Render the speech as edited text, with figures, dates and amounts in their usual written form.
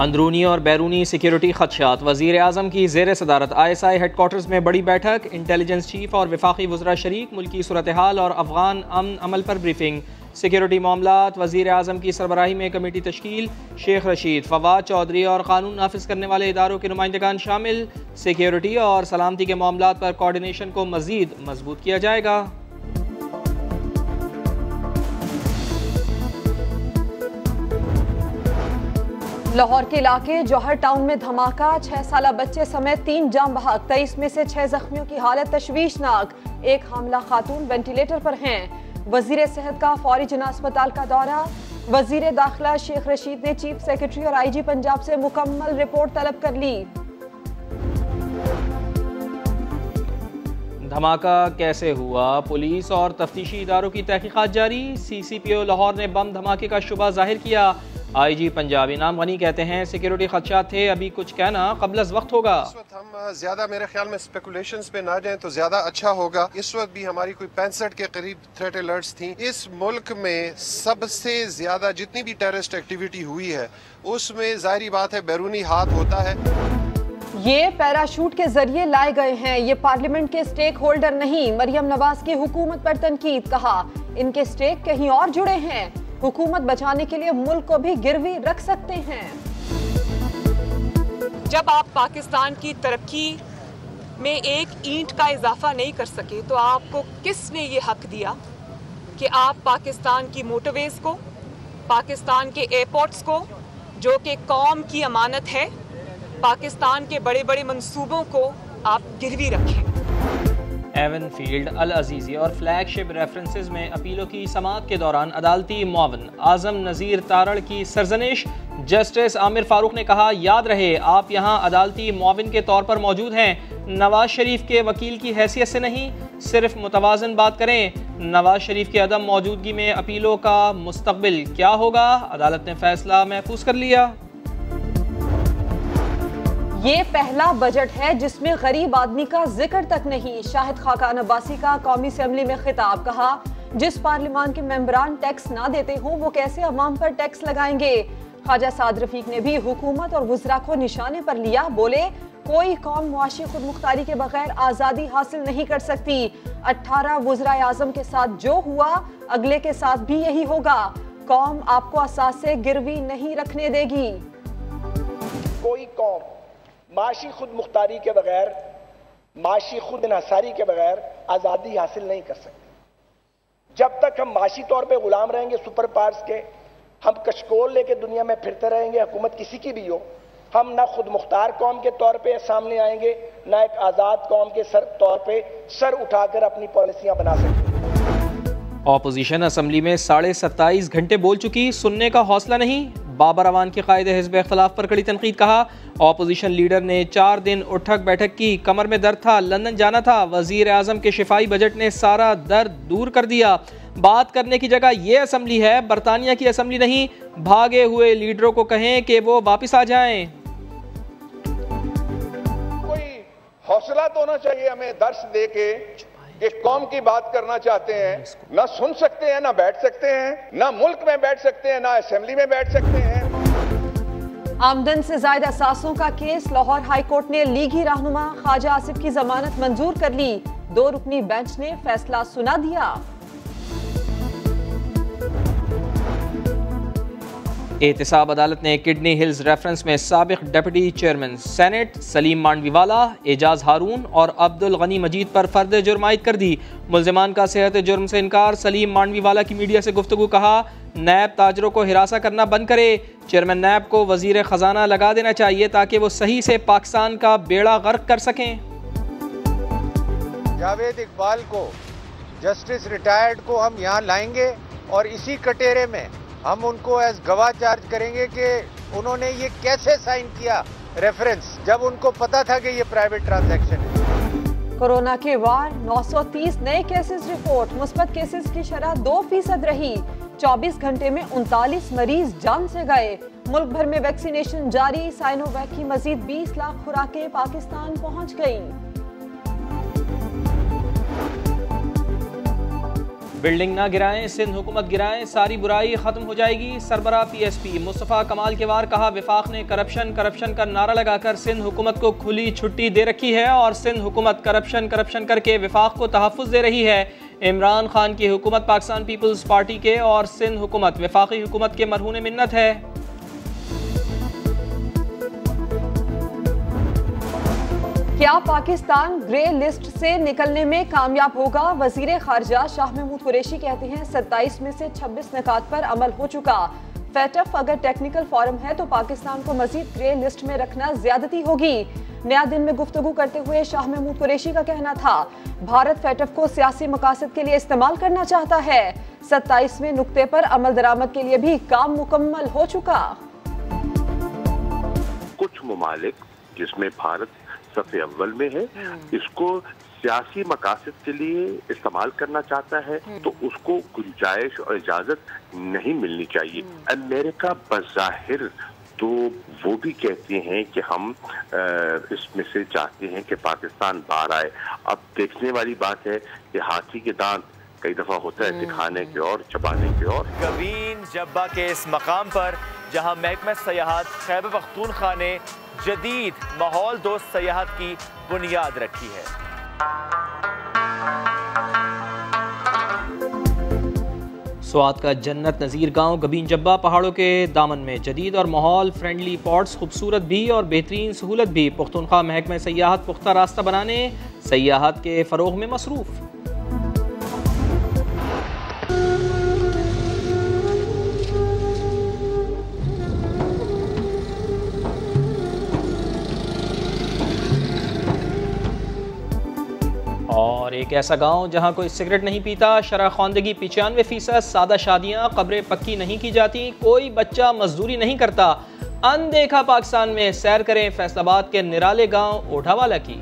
अंदरूनी और बैरूनी सिक्योरिटी खदशात। वज़ीर आज़म की ज़ेर सदारत ISI हेडक्वार्टर्स में बड़ी बैठक। इंटेलिजेंस चीफ और वफाकी वज़रा शरीक। मुल्की सूरत हाल और अफगान अमन अमल पर ब्रीफिंग। सिक्योरिटी मामलात। वज़ीर आज़म की सरबराही में कमेटी तश्कील। शेख रशीद, फवाद चौधरी और कानून नाफिज करने वाले इदारों के नुमाइंदगान शामिल। सिक्योरिटी और सलामती के मामलात पर कोऑर्डिनेशन को मज़ीद मजबूत किया जाएगा। लाहौर के इलाके जौहर टाउन में धमाका। 6 साला बच्चे समेत 3 जाम बहक। 23 में से 6 जख्मियों की हालत तशवीशनाक। एक हामला खातून वेंटिलेटर पर हैं। वजीर सेहत का फौरी जना अस्पताल का दौरा। वजीर दाखिला शेख रशीद ने चीफ सेक्रेटरी और IG पंजाब से मुकम्मल रिपोर्ट तलब कर ली। धमाका कैसे हुआ, पुलिस और तफ्तीशी इदारों की तहकीकात जारी। CCPO लाहौर ने बम धमाके का शुबा जाहिर किया। IG पंजाब इनाम गनी कहते हैं सिक्योरिटी खदशात थे, अभी कुछ कहना कबल वक्त होगा। इस वक्त हम ज्यादा मेरे ख्याल में स्पेकुलेशंस पे ना जाएं तो ज्यादा अच्छा होगा। इस वक्त भी हमारी कोई 65 के करीब थ्रेट अलर्ट्स थी। इस मुल्क में सबसे ज्यादा जितनी भी टेररिस्ट एक्टिविटी हुई है उसमें जाहिर बात है बैरूनी हाथ होता है। ये पैराशूट के जरिए लाए गए हैं, ये पार्लियामेंट के स्टेक होल्डर नहीं। मरियम नवाज की हुकूमत पर तनकीद। कहा इनके स्टेक कहीं और जुड़े हैं। हुकूमत बचाने के लिए मुल्क को भी गिरवी रख सकते हैं। जब आप पाकिस्तान की तरक्की में एक ईंट का इजाफा नहीं कर सके तो आपको किसने ये हक दिया कि आप पाकिस्तान की मोटरवेज को, पाकिस्तान के एयरपोर्ट्स को जो कि कौम की अमानत है, पाकिस्तान के बड़े बड़े मंसूबों को आप गिरवी रखें। एवन फील्ड, अल अजीज़ी और फ्लैगशिप रेफरेंसेस में अपीलों की समाअत के दौरान अदालती मुआवन आज़म नज़ीर तारड़ की सरजनिश। जस्टिस आमिर फारूक ने कहा याद रहे आप यहाँ अदालती मुआवन के तौर पर मौजूद हैं, नवाज शरीफ के वकील की हैसियत से नहीं। सिर्फ मुतवाज़न बात करें। नवाज शरीफ की अदम मौजूदगी में अपीलों का मुस्तकबिल क्या होगा, अदालत ने फैसला महफूज कर लिया। ये पहला बजट है जिसमें गरीब आदमी का जिक्र तक नहीं। शाहिद खाकान अब्बासी का कौमी असेंबली में खिताब। कहा जिस पार्लियामान के मेंबरान टैक्स ना देते हों वो कैसे अवाम पर टैक्स लगाएंगे। ख्वाजा साद रफीक ने भी हुकूमत और वज़रा को निशाने पर लिया। बोले कोई कौम मुआशी खुद मुख्तारी के बगैर आज़ादी हासिल नहीं कर सकती। 18 वज़रा आज़म के साथ जो हुआ अगले के साथ भी यही होगा। कौम आपको असासे गिरवी नहीं रखने देगी। कोई कौम माशी खुद मुख्तारी के बगैर, माशी खुद इन्हसारी के बगैर आज़ादी हासिल नहीं कर सकती। जब तक हम माशी तौर पे गुलाम रहेंगे सुपर पावर्स के, हम कशकोल लेके दुनिया में फिरते रहेंगे, हुकूमत किसी की भी हो, हम ना खुद मुख्तार कौम के तौर पे सामने आएंगे, ना एक आज़ाद कौम के तौर पे सर उठाकर अपनी पॉलिसियां बना सकेंगे। ऑपोजिशन असम्बली में 27.5 घंटे बोल चुकी, सुनने का हौसला नहीं। बाबर अवान के कायदे हिज़्ब इख्तिलाफ पर कड़ी तनकीद। कहा ऑपोजिशन लीडर ने 4 दिन उठक बैठक की, कमर में दर्द था, लंदन जाना था। वज़ीर आज़म के शिफाई बजट ने सारा दर्द दूर कर दिया। बात करने की जगह ये असम्बली है, बरतानिया की असम्बली नहीं। भागे हुए लीडरों को कहें कि वो वापिस आ जाएं। कोई हौसला तो होना चाहिए हमें, दर्श दे के एक कौम की बात करना चाहते हैं, ना सुन सकते हैं, ना बैठ सकते हैं, ना मुल्क में बैठ सकते हैं, ना असेंबली में बैठ सकते हैं। आमदन से ज्यादा असासों का केस। लाहौर हाई कोर्ट ने लीगी रहनुमा ख्वाजा आसिफ की जमानत मंजूर कर ली। 2 रुकनी बेंच ने फैसला सुना दिया। एहतसाब अदालत ने किडनी हिल्स रेफरेंस में साबिक deputy chairman senate Saleem Mandviwalla, Ejaz Haroon और अब्दुल गनी मजीद पर फर्द जुर्म आयद कर दी। मुल्जिमान का सेहत जुर्म से इनकार। सलीम मांडवीवाला की मीडिया से गुफ्तगू। कहा नैब ताजरों को हिरासा करना बंद करे। चेयरमैन नैब को वजीर खजाना लगा देना चाहिए ताकि वो सही से पाकिस्तान का बेड़ा गर्क कर सकें। जावेद इकबाल को, जस्टिस रिटायर्ड को हम यहाँ लाएंगे और इसी कटेरे में हम उनको एज गवाह चार्ज करेंगे कि उन्होंने ये कैसे साइन किया रेफरेंस, जब उनको पता था कि ये प्राइवेट ट्रांजैक्शन है। कोरोना के वार 930 नए केसेस रिपोर्ट। मुस्बत केसेस की शरह 2% रही। 24 घंटे में 39 मरीज जान से गए। मुल्क भर में वैक्सीनेशन जारी। साइनोवैक की मजीद 20 लाख खुराकें पाकिस्तान पहुंच गई। बिल्डिंग ना गिराएं, सिंध हुकूमत गिराएं, सारी बुराई खत्म हो जाएगी। सरबरा PSP मुस्तफ़ा कमाल के वार कहा, विफाक ने करप्शन का नारा लगाकर सिंध हुकूमत को खुली छुट्टी दे रखी है और सिंध हुकूमत करप्शन करके विफाक को तहफ़्फ़ुज़ दे रही है। इमरान खान की हुकूमत पाकिस्तान पीपल्स पार्टी के और सिंध हुकूमत वफाकी हुकूमत के मरहून मिन्नत है। क्या पाकिस्तान ग्रे लिस्ट से निकलने में कामयाब होगा? वजीर खारजा शाह महमूद कुरैशी कहते हैं 27 में से 26 निकात पर अमल हो चुका। फैटफ अगर टेक्निकल फोरम है तो पाकिस्तान को मजीद ग्रे लिस्ट में रखना ज्यादती होगी। नया दिन में गुफ्तगू करते हुए शाह महमूद कुरैशी का कहना था, भारत फैटफ को सियासी मकासद के लिए इस्तेमाल करना चाहता है। 27वें नुक्ते पर अमल दरामद के लिए भी काम मुकम्मल हो चुका। कुछ ममालिक जिसमें भारत सबसे अव्वल में है, इसको सियासी मकासद के लिए इस्तेमाल करना चाहता है तो उसको गुंजाइश और इजाजत नहीं मिलनी चाहिए। अमेरिका बज़ाहिर तो वो भी कहते हैं कि हम इसमें से चाहते हैं कि पाकिस्तान बाहर आए। अब देखने वाली बात है कि हाथी के दांत कई दफा होता है दिखाने के और चबाने के और। गबीन जब्बा के इस मकाम पर जहां महकमा सयाहत खैबर पख्तूनख्वा ने जदीद माहौल दोस्त सयाहत की बुनियाद रखी है। स्वात का जन्नत नज़ीर गांव गबीन जब्बा पहाड़ों के दामन में जदीद और माहौल फ्रेंडली पॉट्स, खूबसूरत भी और बेहतरीन सहूलत भी। पुख्तूनख्वा महकमा सयाहत पुख्ता रास्ता बनाने, सयाहत के फ़रोग़ में मसरूफ़। और एक ऐसा गांव जहां कोई सिगरेट नहीं पीता, शरह ख़वानदगी 95%, सादा शादियां, कब्रें पक्की नहीं की जाती, कोई बच्चा मजदूरी नहीं करता। अनदेखा पाकिस्तान में सैर करें फैसलाबाद के निराले गांव ओढ़ावाला की।